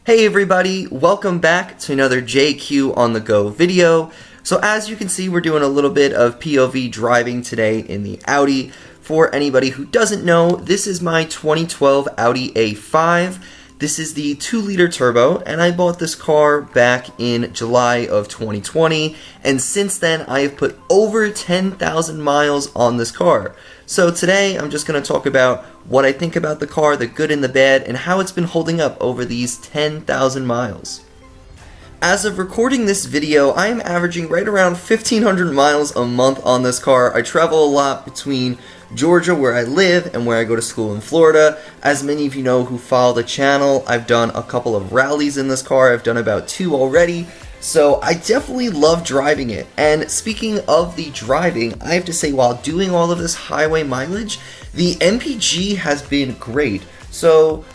Hey everybody, welcome back to another JQ on the Go video. So as you can see, we're doing a little bit of POV driving today in the Audi. For anybody who doesn't know, this is my 2012 Audi A5. This is the 2-liter turbo, and I bought this car back in July of 2020, and since then I have put over 10,000 miles on this car. So today I'm just going to talk about what I think about the car, the good and the bad, and how it's been holding up over these 10,000 miles. As of recording this video, I am averaging right around 1,500 miles a month on this car. I travel a lot between Georgia, where I live, and where I go to school in Florida. As many of you know who follow the channel, I've done a couple of rallies in this car. I've done about 2 already. So I definitely love driving it. And speaking of the driving, I have to say, while doing all of this highway mileage, the MPG has been great. So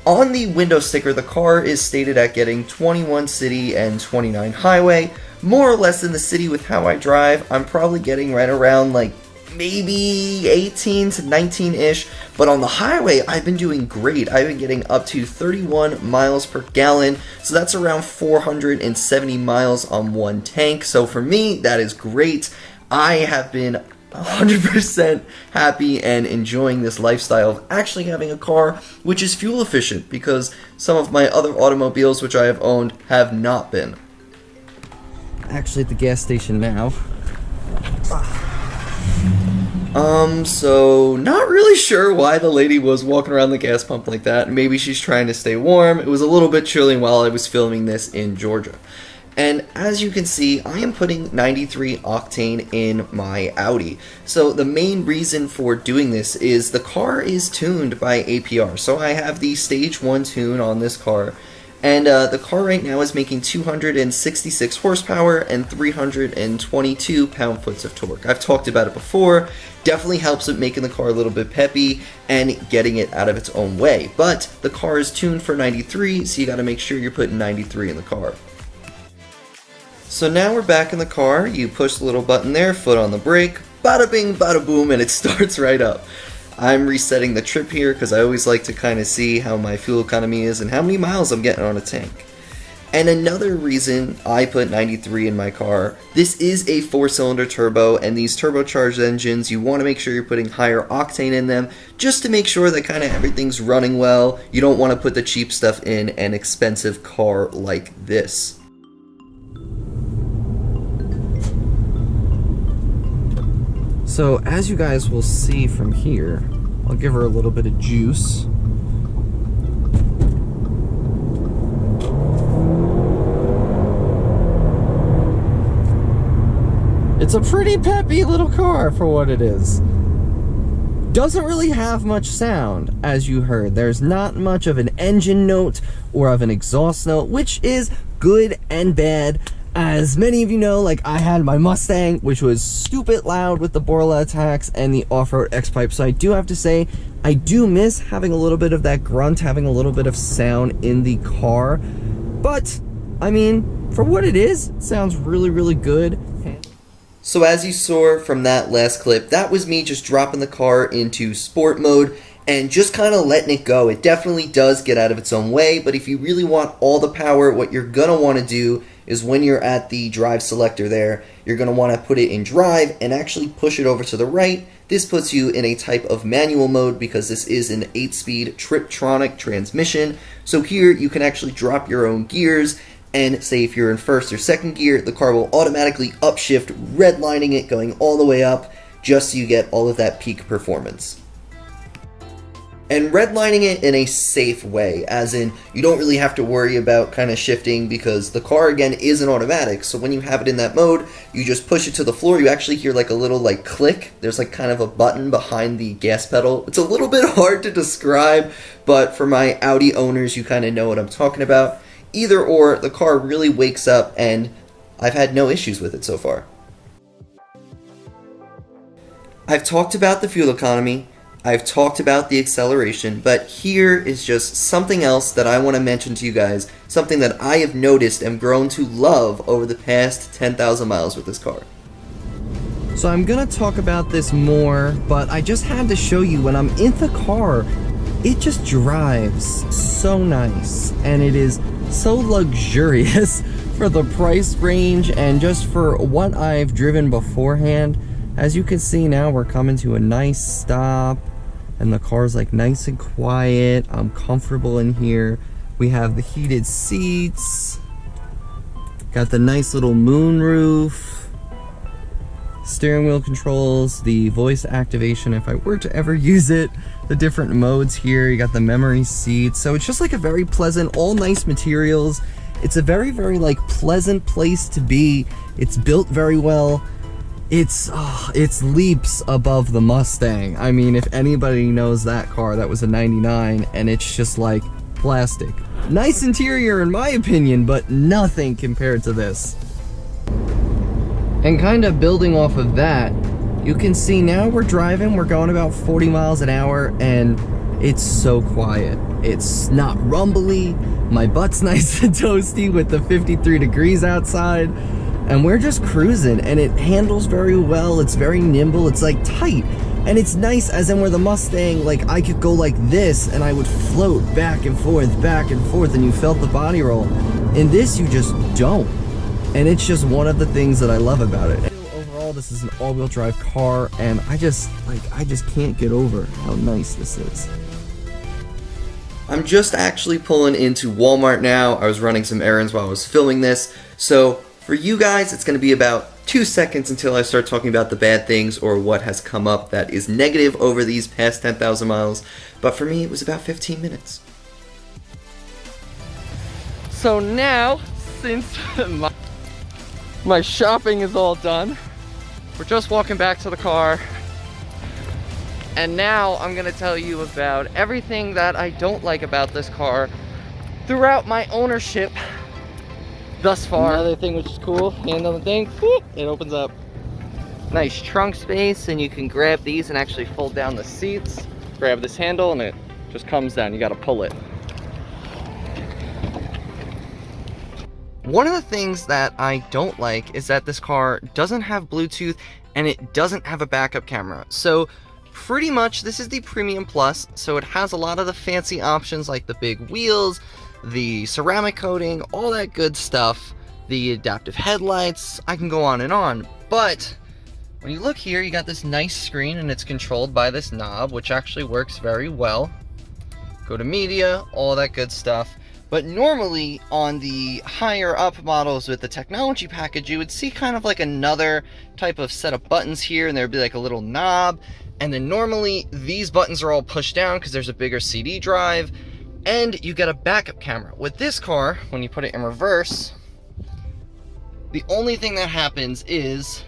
on the window sticker, the car is stated at getting 21 city and 29 highway. More or less in the city with how I drive, I'm probably getting right around like maybe 18 to 19-ish, but on the highway, I've been doing great. I've been getting up to 31 miles per gallon, so that's around 470 miles on one tank. So for me, that is great. I have been 100% happy and enjoying this lifestyle of actually having a car which is fuel efficient, because some of my other automobiles which I have owned have not been. Actually at the gas station now. So not really sure why the lady was walking around the gas pump like that. Maybe she's trying to stay warm. It was a little bit chilly while I was filming this in Georgia. And as you can see, I am putting 93 octane in my Audi. So the main reason for doing this is the car is tuned by APR. So I have the Stage 1 tune on this car. And the car right now is making 266 horsepower and 322 pound-foot of torque. I've talked about it before. Definitely helps with making the car a little bit peppy and getting it out of its own way. But the car is tuned for 93, so you got to make sure you're putting 93 in the car. So now we're back in the car. You push the little button there, foot on the brake, bada bing, bada boom, and it starts right up. I'm resetting the trip here because I always like to kind of see how my fuel economy is and how many miles I'm getting on a tank. And another reason I put 93 in my car, this is a 4-cylinder turbo, and these turbocharged engines, you want to make sure you're putting higher octane in them just to make sure that kind of everything's running well. You don't want to put the cheap stuff in an expensive car like this. So as you guys will see from here, I'll give her a little bit of juice. It's a pretty peppy little car for what it is. Doesn't really have much sound, as you heard. There's not much of an engine note or of an exhaust note, which is good and bad. As many of you know, like I had my Mustang, which was stupid loud with the Borla attacks and the off-road X-Pipe, so I do have to say, I do miss having a little bit of that grunt, having a little bit of sound in the car. But, I mean, for what it is, it sounds really, really good. So as you saw from that last clip, that was me just dropping the car into sport mode and just kind of letting it go. It definitely does get out of its own way, but if you really want all the power, what you're going to want to do is when you're at the drive selector there, you're going to want to put it in drive and actually push it over to the right. This puts you in a type of manual mode because this is an 8-speed Tiptronic transmission. So here you can actually drop your own gears, and say if you're in first or second gear, the car will automatically upshift, redlining it, going all the way up, just so you get all of that peak performance. And redlining it in a safe way, as in you don't really have to worry about kind of shifting because the car again is an automatic. So when you have it in that mode, you just push it to the floor. You actually hear like a little like click. There's like kind of a button behind the gas pedal. It's a little bit hard to describe, but for my Audi owners, you kind of know what I'm talking about. Either or, the car really wakes up and I've had no issues with it so far. I've talked about the fuel economy. I've talked about the acceleration, but here is just something else that I want to mention to you guys, something that I have noticed and grown to love over the past 10,000 miles with this car. So I'm gonna talk about this more, but I just had to show you when I'm in the car, it just drives so nice, and it is so luxurious for the price range and just for what I've driven beforehand. As you can see now, we're coming to a nice stop and the car's like nice and quiet. I'm comfortable in here. We have the heated seats, got the nice little moonroof, steering wheel controls, the voice activation if I were to ever use it, the different modes here, you got the memory seats. So it's just like a very pleasant, all nice materials. It's a very, very like pleasant place to be. It's built very well. It's leaps above the Mustang. I mean, if anybody knows that car, that was a 99 and it's just like plastic. Nice interior in my opinion, but nothing compared to this. And kind of building off of that, you can see now we're driving, we're going about 40 miles an hour and it's so quiet. It's not rumbly, my butt's nice and toasty with the 53 degrees outside, and we're just cruising and it handles very well. It's very nimble, it's like tight. And it's nice as in where the Mustang, like I could go like this and I would float back and forth, and you felt the body roll. In this, you just don't. And it's just one of the things that I love about it. Overall, this is an all-wheel drive car and I just can't get over how nice this is. I'm just actually pulling into Walmart now. I was running some errands while I was filming this. So for you guys, it's going to be about 2 seconds until I start talking about the bad things or what has come up that is negative over these past 10,000 miles. But for me, it was about 15 minutes. So now, since my shopping is all done, we're just walking back to the car. And now I'm gonna tell you about everything that I don't like about this car throughout my ownership thus far. Another thing which is cool, hand on the thing, whoop, it opens up. Nice trunk space, and you can grab these and actually fold down the seats. Grab this handle and it just comes down, you gotta pull it. One of the things that I don't like is that this car doesn't have Bluetooth and it doesn't have a backup camera. So pretty much this is the Premium Plus, so it has a lot of the fancy options like the big wheels, the ceramic coating, all that good stuff, the adaptive headlights, I can go on and on. But when you look here, you got this nice screen and it's controlled by this knob, which actually works very well. Go to media, all that good stuff. But normally on the higher up models with the technology package, you would see kind of like another type of set of buttons here, and there'd be like a little knob. And then normally these buttons are all pushed down because there's a bigger CD drive, and you get a backup camera. With this car, when you put it in reverse, the only thing that happens is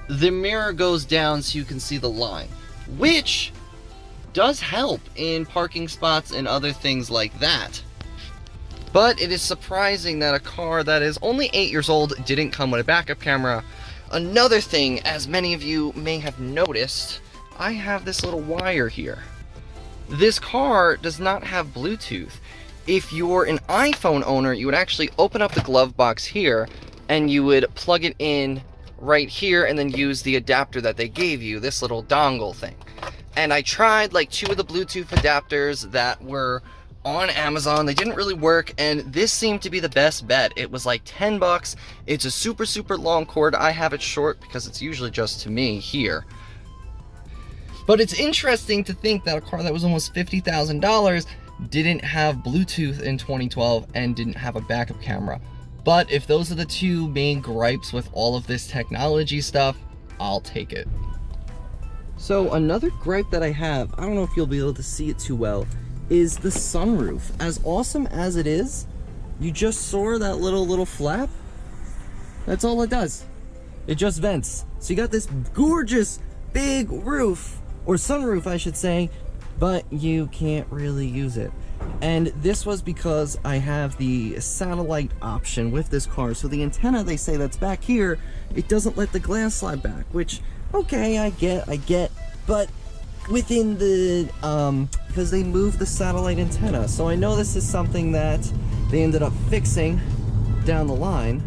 the mirror goes down so you can see the line, which does help in parking spots and other things like that. But it is surprising that a car that is only 8 years old didn't come with a backup camera. Another thing, as many of you may have noticed, I have this little wire here. This car does not have Bluetooth. If you're an iPhone owner, you would actually open up the glove box here and you would plug it in right here and then use the adapter that they gave you, this little dongle thing. And I tried like 2 of the Bluetooth adapters that were on Amazon. They didn't really work, and this seemed to be the best bet. It was like 10 bucks. It's a super, super long cord. I have it short because it's usually just to me here. But it's interesting to think that a car that was almost $50,000 didn't have Bluetooth in 2012 and didn't have a backup camera. But if those are the 2 main gripes with all of this technology stuff, I'll take it. So another gripe that I have, I don't know if you'll be able to see it too well, is the sunroof. As awesome as it is, you just saw that little flap? That's all it does. It just vents. So you got this gorgeous big roof, or sunroof I should say, but you can't really use it. And this was because I have the satellite option with this car. So the antenna, they say, that's back here, it doesn't let the glass slide back, which, okay, I get, but within the, because they moved the satellite antenna. So I know this is something that they ended up fixing down the line,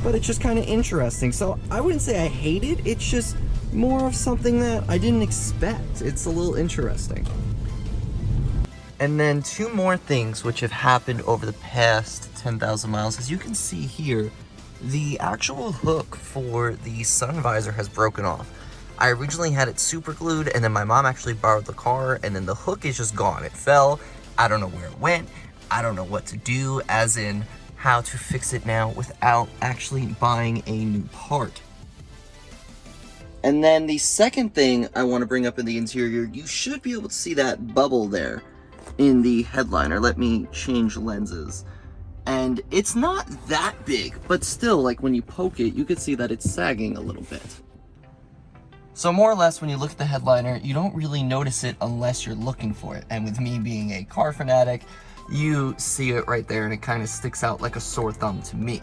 but it's just kind of interesting. So I wouldn't say I hate it, it's just more of something that I didn't expect. It's a little interesting. And then two more things which have happened over the past 10,000 miles. As you can see here, the actual hook for the sun visor has broken off. I originally had it super glued, and then my mom actually borrowed the car, and then the hook is just gone. It fell. I don't know where it went. I don't know what to do, as in how to fix it now without actually buying a new part. And then the second thing I want to bring up in the interior, you should be able to see that bubble there in the headliner. Let me change lenses. And it's not that big, but still, like when you poke it, you can see that it's sagging a little bit. So more or less, when you look at the headliner, you don't really notice it unless you're looking for it. And with me being a car fanatic, you see it right there and it kind of sticks out like a sore thumb to me.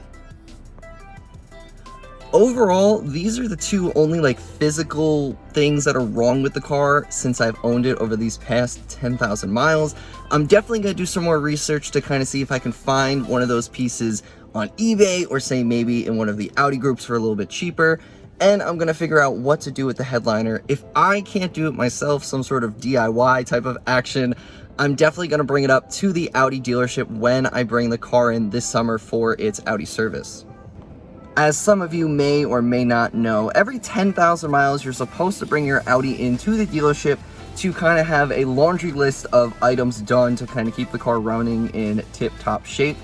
Overall, these are the two only like physical things that are wrong with the car since I've owned it over these past 10,000 miles. I'm definitely going to do some more research to kind of see if I can find one of those pieces on eBay, or say maybe in one of the Audi groups for a little bit cheaper. And I'm going to figure out what to do with the headliner. If I can't do it myself, some sort of DIY type of action, I'm definitely going to bring it up to the Audi dealership when I bring the car in this summer for its Audi service. As some of you may or may not know, every 10,000 miles, you're supposed to bring your Audi into the dealership to kind of have a laundry list of items done to kind of keep the car running in tip-top shape.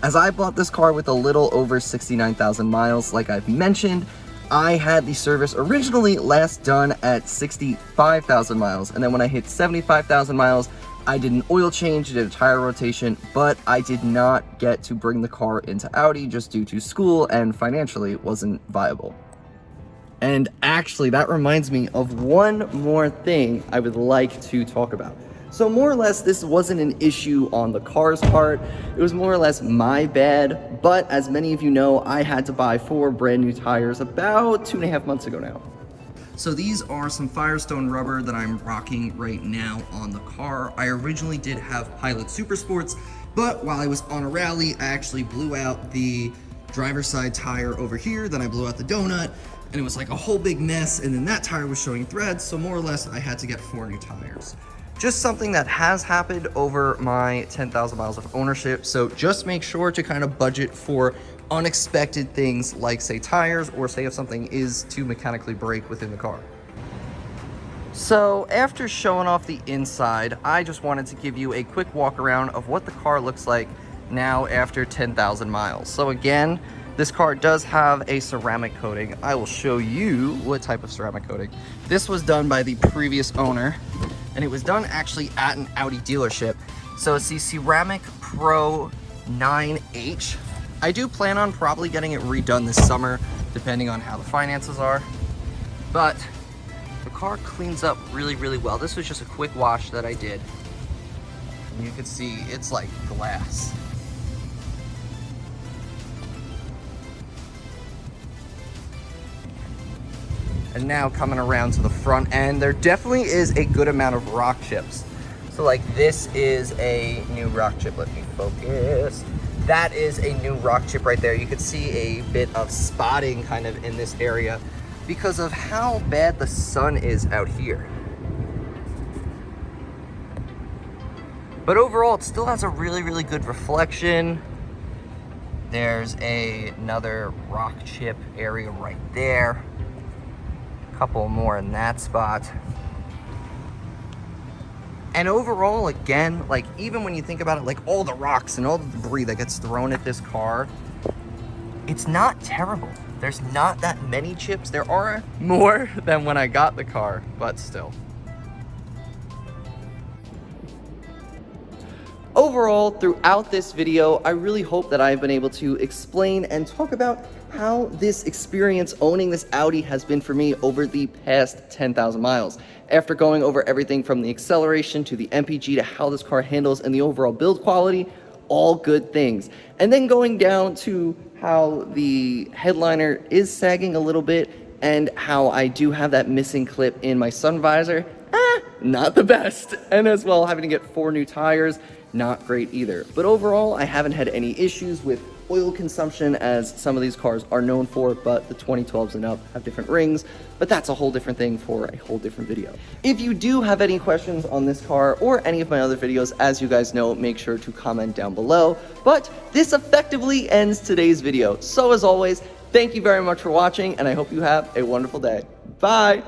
As I bought this car with a little over 69,000 miles, like I've mentioned, I had the service originally last done at 65,000 miles, and then when I hit 75,000 miles, I did an oil change, did a tire rotation, but I did not get to bring the car into Audi just due to school, and financially it wasn't viable. And actually, that reminds me of one more thing I would like to talk about. So more or less, this wasn't an issue on the car's part. It was more or less my bad, but as many of you know, I had to buy 4 brand new tires about 2.5 months ago now. So these are some Firestone rubber that I'm rocking right now on the car. I originally did have Pilot Super Sports, but while I was on a rally, I actually blew out the driver's side tire over here, then I blew out the donut, and it was like a whole big mess, and then that tire was showing threads, so more or less I had to get 4 new tires. Just something that has happened over my 10,000 miles of ownership, so just make sure to kind of budget for unexpected things like, say, tires, or say if something is to mechanically break within the car. So after showing off the inside, I just wanted to give you a quick walk around of what the car looks like now after 10,000 miles. So again, this car does have a ceramic coating. I will show you what type of ceramic coating. This was done by the previous owner, and it was done actually at an Audi dealership. So it's the Ceramic Pro 9H. I do plan on probably getting it redone this summer, depending on how the finances are. But the car cleans up really, really well. This was just a quick wash that I did. And you can see it's like glass. And now coming around to the front end, there definitely is a good amount of rock chips. So like this is a new rock chip. Let me focus. That is a new rock chip right there. You can see a bit of spotting kind of in this area because of how bad the sun is out here. But overall, it still has a really, really good reflection. There's another rock chip area right there. A couple more in that spot. And overall, again, like even when you think about it, like all the rocks and all the debris that gets thrown at this car, it's not terrible. There's not that many chips. There are more than when I got the car, but still. Overall, throughout this video, I really hope that I've been able to explain and talk about how this experience owning this Audi has been for me over the past 10,000 miles. After going over everything from the acceleration to the MPG to how this car handles and the overall build quality, all good things. And then going down to how the headliner is sagging a little bit and how I do have that missing clip in my sun visor, not the best. And as well, having to get 4 new tires, not great either. But overall, I haven't had any issues with oil consumption as some of these cars are known for, but the 2012s and up have different rings, but that's a whole different thing for a whole different video. If you do have any questions on this car or any of my other videos, as you guys know, make sure to comment down below. But this effectively ends today's video. So as always, thank you very much for watching, and I hope you have a wonderful day. Bye!